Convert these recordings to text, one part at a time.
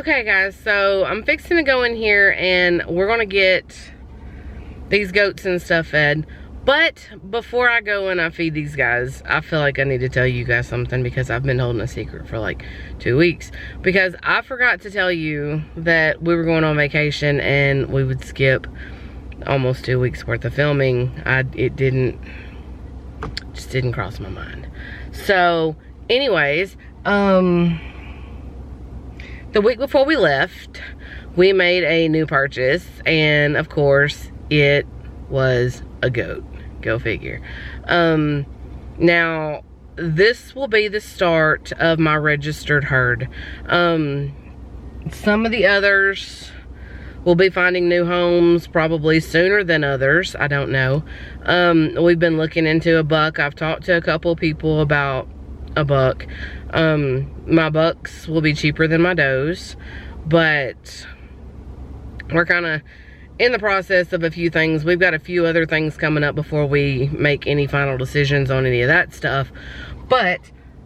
Okay guys, so I'm fixing to go in here and we're gonna get these goats and stuff fed. But before I go and I feed these guys, I feel like I need to tell you guys something because I've been holding a secret for like 2 weeks. Because I forgot to tell you that we were going on vacation and we would skip almost 2 weeks worth of filming. It just didn't cross my mind. So anyways, the week before we left, we made a new purchase, and of course it was a goat. Go figure. Now this will be the start of my registered herd. Some of the others will be finding new homes probably sooner than others. I don't know. We've been looking into a buck. I've talked to a couple people about a buck. My bucks will be cheaper than my does, but we're kind of in the process of a few things. We've got a few other things coming up before we make any final decisions on any of that stuff. But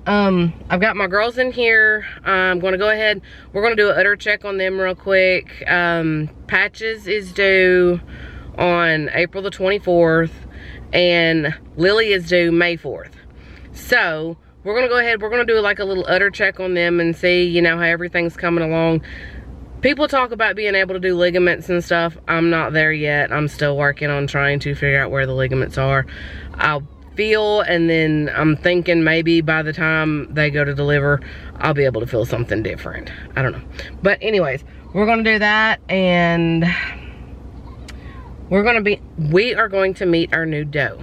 I've got my girls in here. I'm gonna go ahead, we're gonna do an udder check on them real quick. Patches is due on April the 24th and Lily is due May 4th. So we're gonna go ahead, we're gonna do like a little udder check on them and see, you know, how everything's coming along. People talk about being able to do ligaments and stuff. I'm not there yet. I'm still working on trying to figure out where the ligaments are. I'll feel, and then I'm thinking maybe by the time they go to deliver, I'll be able to feel something different. I don't know. But anyways, we're gonna do that, and we are going to meet our new doe.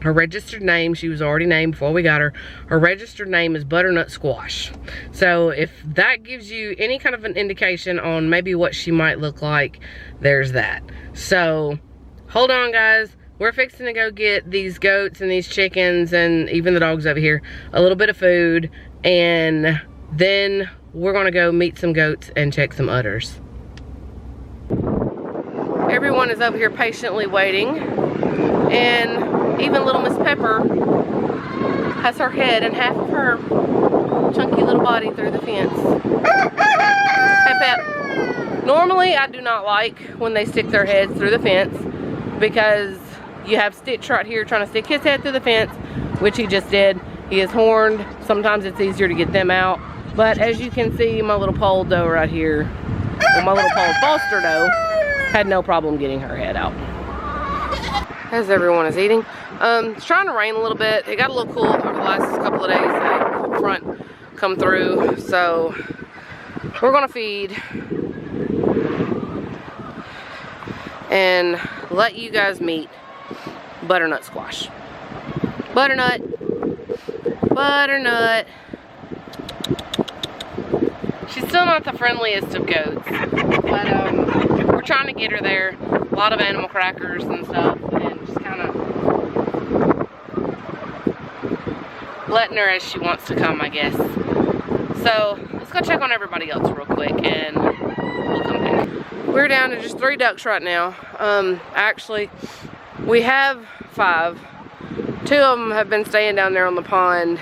Her registered name, she was already named before we got her. Her registered name is Butternut Squash. So if that gives you any kind of an indication on maybe what she might look like, there's that. So hold on guys. We're fixing to go get these goats and these chickens and even the dogs over here a little bit of food. And then we're gonna go meet some goats and check some udders. Everyone is over here patiently waiting. And even little Miss Pepper has her head and half of her chunky little body through the fence. Hey Pep. Normally I do not like when they stick their heads through the fence because you have Stitch right here trying to stick his head through the fence, which he just did. He is horned. Sometimes it's easier to get them out. But as you can see, my little pole doe right here, well, my little pole foster doe, had no problem getting her head out. As everyone is eating. It's trying to rain a little bit. It got a little cool over the last couple of days. That front come through. So we're gonna feed and let you guys meet Butternut Squash. Butternut. Butternut. She's still not the friendliest of goats, but we're trying to get her there. A lot of animal crackers and stuff, and just kind of letting her as she wants to come, I guess. So let's go check on everybody else real quick and we'll come back. We're down to just 3 ducks right now. Actually, we have 5. 2 of them have been staying down there on the pond,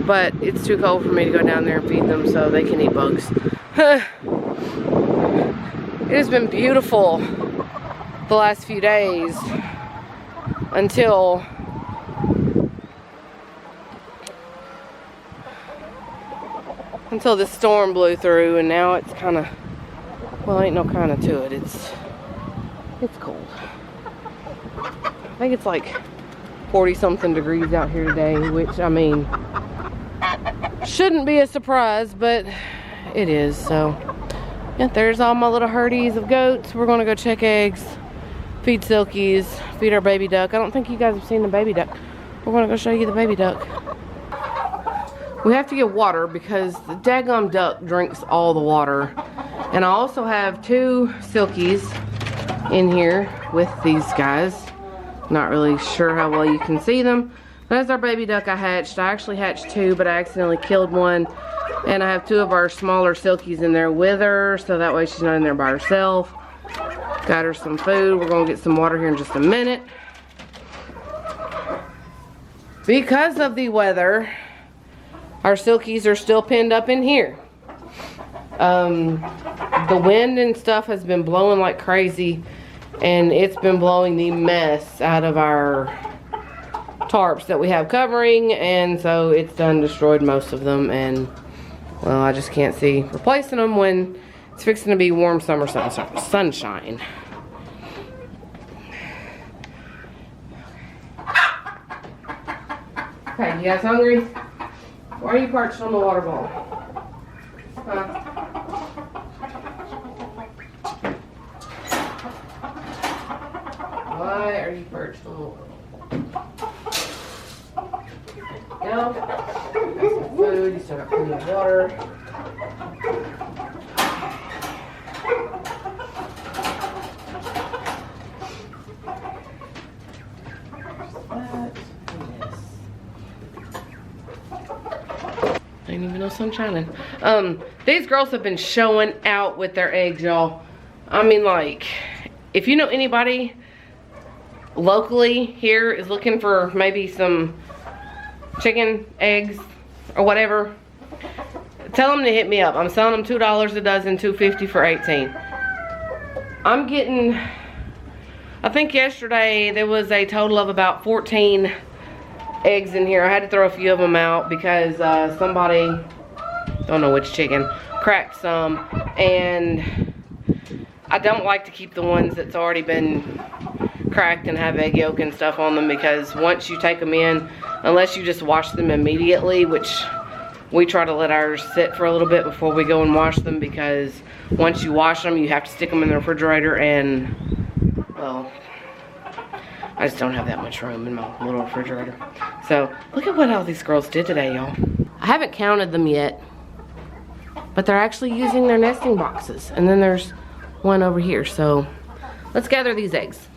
but it's too cold for me to go down there and feed them so they can eat bugs. It has been beautiful the last few days until this storm blew through, and now it's kind of, well, ain't no kind of to it. It's cold. I think it's like 40 something degrees out here today, which, I mean, shouldn't be a surprise, but it is. So yeah, there's all my little herdies of goats. We're gonna go check eggs, feed silkies, feed our baby duck. I don't think you guys have seen the baby duck. We're gonna go show you the baby duck. We have to get water because the daggum duck drinks all the water. And I also have 2 silkies in here with these guys. Not really sure how well you can see them. That's our baby duck I hatched. I actually hatched 2, but I accidentally killed one. And I have 2 of our smaller silkies in there with her, so that way she's not in there by herself. Got her some food. We're gonna get some water here in just a minute. Because of the weather, our silkies are still pinned up in here. The wind and stuff has been blowing like crazy, and it's been blowing the mess out of our tarps that we have covering, and so it's done destroyed most of them. And well, I just can't see replacing them when it's fixing to be warm summer sunshine. Okay, you guys hungry? Why are you perched on the water bowl? Huh? Why are you perched on the water bowl? There you go. Got some food, you still got plenty of water. Ain't even no sun shining. These girls have been showing out with their eggs, y'all. I mean, like, if you know anybody locally here is looking for maybe some chicken, eggs, or whatever, tell them to hit me up. I'm selling them $2 a dozen, $2.50 for 18. I'm getting, I think yesterday there was a total of about 14 eggs in here. I had to throw a few of them out because somebody, don't know which chicken, cracked some, and I don't like to keep the ones that's already been cracked and have egg yolk and stuff on them, because once you take them in, unless you just wash them immediately, which we try to let ours sit for a little bit before we go and wash them, because once you wash them, you have to stick them in the refrigerator, and well, I just don't have that much room in my little refrigerator. So, look at what all these girls did today, y'all. I haven't counted them yet, but they're actually using their nesting boxes. And then there's one over here. So, let's gather these eggs.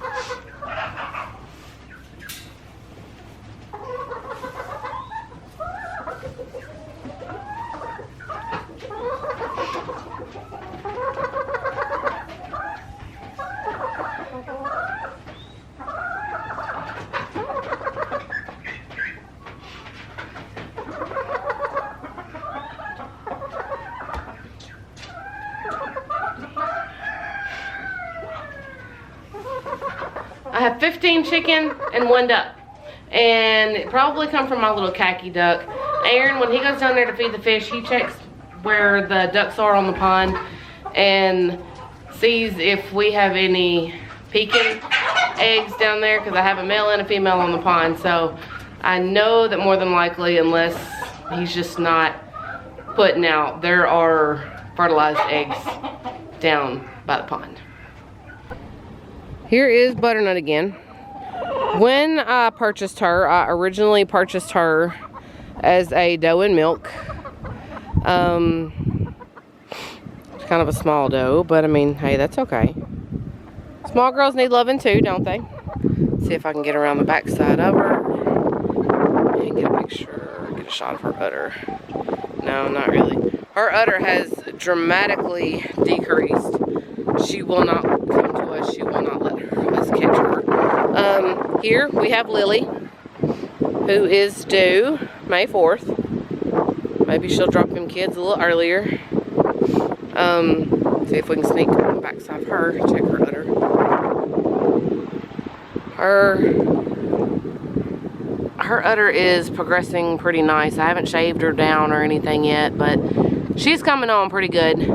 I have 15 chicken and 1 duck, and it probably come from my little khaki duck. Aaron, when he goes down there to feed the fish, he checks where the ducks are on the pond and sees if we have any peking eggs down there, because I have a male and a female on the pond. So I know that more than likely, unless he's just not putting out, there are fertilized eggs down by the pond. Here is Butternut again. When I purchased her, I originally purchased her as a doe and milk. It's kind of a small doe, but I mean, hey, that's okay. Small girls need loving too, don't they? See if I can get around the back side of her and get a shot of her udder. No, not really. Her udder has dramatically decreased. She will not come to us. She will not let us catch her. Here we have Lily, who is due May 4th. Maybe she'll drop them kids a little earlier. See if we can sneak on the backside of her, check her udder. Her udder is progressing pretty nice. I haven't shaved her down or anything yet, but she's coming on pretty good.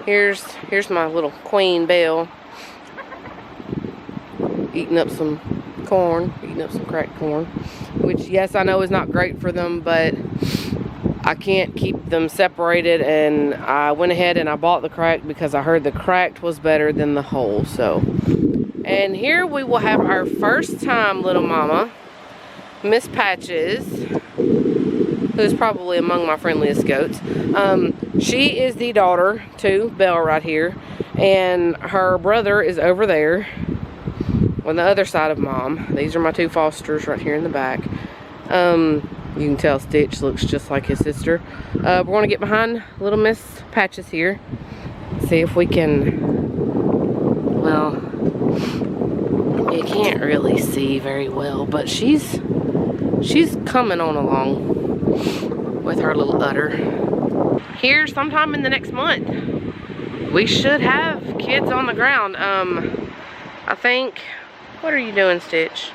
Here's my little queen bell, eating up some corn, eating up some cracked corn, which, yes, I know is not great for them, but I can't keep them separated, and I went ahead and I bought the cracked because I heard the cracked was better than the whole. So, and here we will have our first time little mama, Miss Patches, who's probably among my friendliest goats. She is the daughter to Belle right here, and her brother is over there on the other side of Mom. These are my 2 fosters right here in the back. You can tell Stitch looks just like his sister. We're going to get behind little Miss Patches here, see if we can, well, you can't really see very well, but she's coming on along. with her little udder. Here sometime in the next month, we should have kids on the ground. I think, what are you doing, Stitch?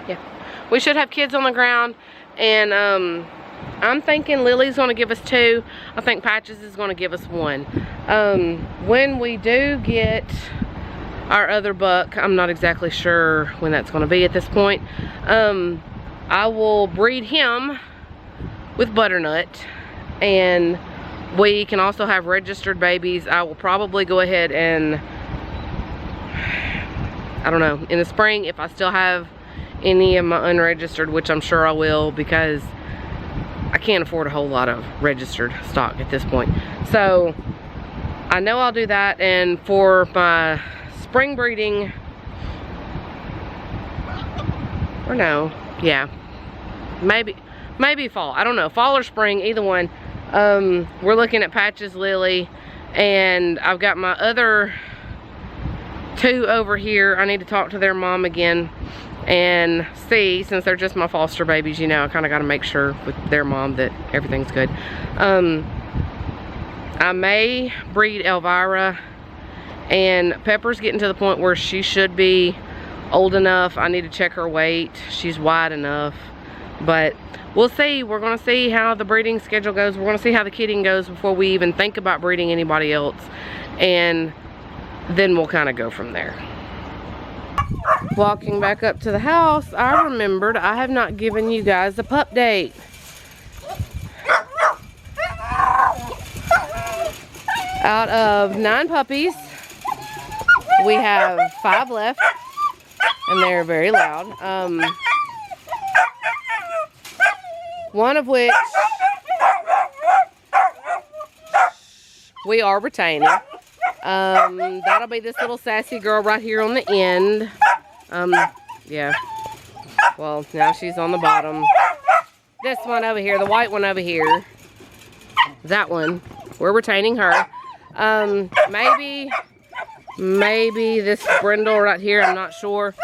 Yeah, we should have kids on the ground, and I'm thinking Lily's gonna give us 2. I think Patches is gonna give us 1. When we do get our other buck, I'm not exactly sure when that's gonna be at this point. I will breed him with Butternut, and we can also have registered babies. I will probably go ahead and, I don't know, in the spring, if I still have any of my unregistered, which I'm sure I will, because I can't afford a whole lot of registered stock at this point. So I know I'll do that. And for my spring breeding, or no, yeah, maybe fall, I don't know, fall or spring, either one. We're looking at Patches, Lily, and I've got my other 2 over here. I need to talk to their mom again and see, since they're just my foster babies, you know, I kind of got to make sure with their mom that everything's good. I may breed Elvira, and Pepper's getting to the point where she should be old enough. I need to check her weight. She's wide enough, but we'll see. We're going to see how the breeding schedule goes. We're going to see how the kidding goes before we even think about breeding anybody else, and then we'll kind of go from there. Walking back up to the house, I remembered I have not given you guys a pup date. Out of 9 puppies, we have 5 left, and they're very loud. One of which we are retaining. That'll be this little sassy girl right here on the end. Yeah. Well, now she's on the bottom. This one over here, the white one over here. That one, we're retaining her. Maybe this brindle right here, I'm not sure.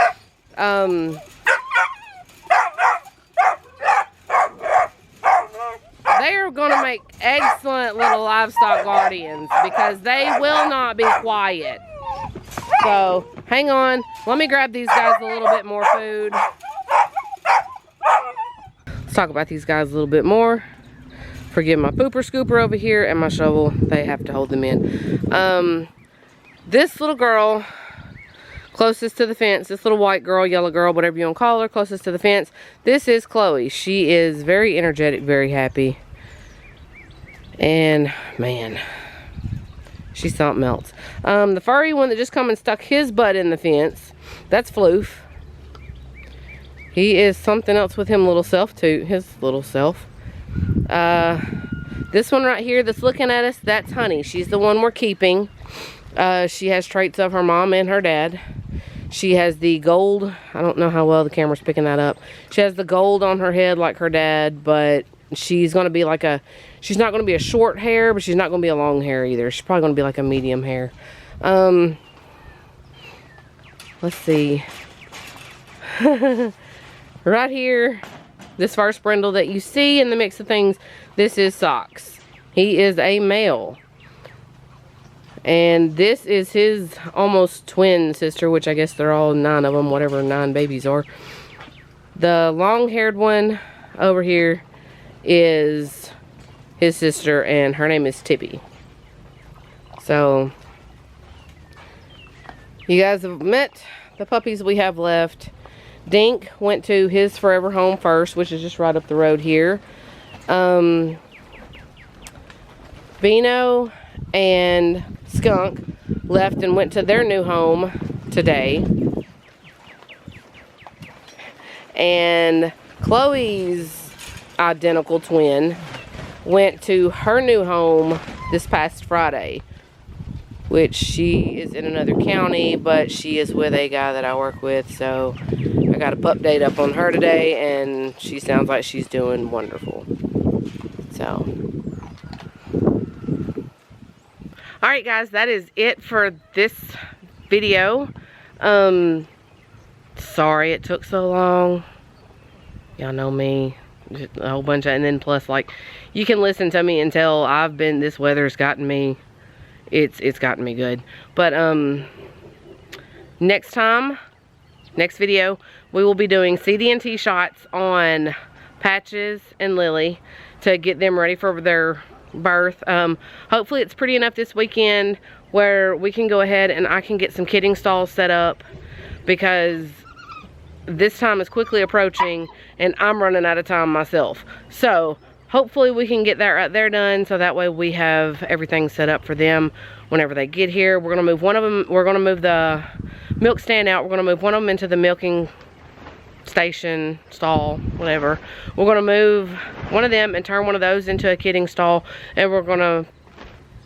They are going to make excellent little livestock guardians because they will not be quiet. So, hang on. Let me grab these guys a little bit more food. Let's talk about these guys a little bit more. Forgive my pooper scooper over here and my shovel. They have to hold them in. This little girl, closest to the fence, this little white girl, yellow girl, whatever you want to call her, closest to the fence, this is Chloe. She is very energetic, very happy. And, man, she's something else. The furry one that just come and stuck his butt in the fence, that's Floof. He is something else with him little self, too. His little self. This one right here that's looking at us, that's Honey. She's the one we're keeping. She has traits of her mom and her dad. She has the gold. I don't know how well the camera's picking that up. She has the gold on her head like her dad, but she's going to be like a, she's not going to be a short hair, but she's not going to be a long hair either. She's probably going to be like a medium hair. Let's see. Right here, this first brindle that you see in the mix of things, this is Socks. He is a male. And this is his almost twin sister, which I guess they're all 9 of them, whatever 9 babies are. The long-haired one over here is his sister, and her name is Tippy. So, you guys have met the puppies we have left. Dink went to his forever home first, which is just right up the road here. Beano and Skunk left and went to their new home today. And Chloe's identical twin went to her new home this past Friday, which she is in another county, but she is with a guy that I work with, so I got a pup date up on her today, and she sounds like she's doing wonderful. So, alright guys, that is it for this video. Sorry it took so long. Y'all know me. Just a whole bunch of, and then plus, like, you can listen to me until this weather's gotten me, it's gotten me good. But next video, we will be doing CD&T shots on Patches and Lily to get them ready for their birth. Hopefully it's pretty enough this weekend where we can go ahead and I can get some kidding stalls set up, because this time is quickly approaching and I'm running out of time myself. So hopefully we can get that right there done, so that way we have everything set up for them whenever they get here. We're gonna move one of them, we're gonna move the milk stand out, we're gonna move one of them into the milking station, stall, whatever. We're gonna move one of them and turn one of those into a kidding stall, and we're gonna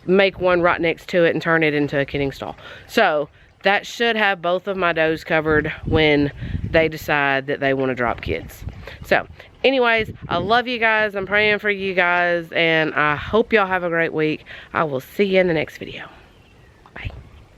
make one right next to it and turn it into a kidding stall. So that should have both of my does covered when they decide that they want to drop kids. So anyways, I love you guys. I'm praying for you guys, and I hope y'all have a great week. I will see you in the next video.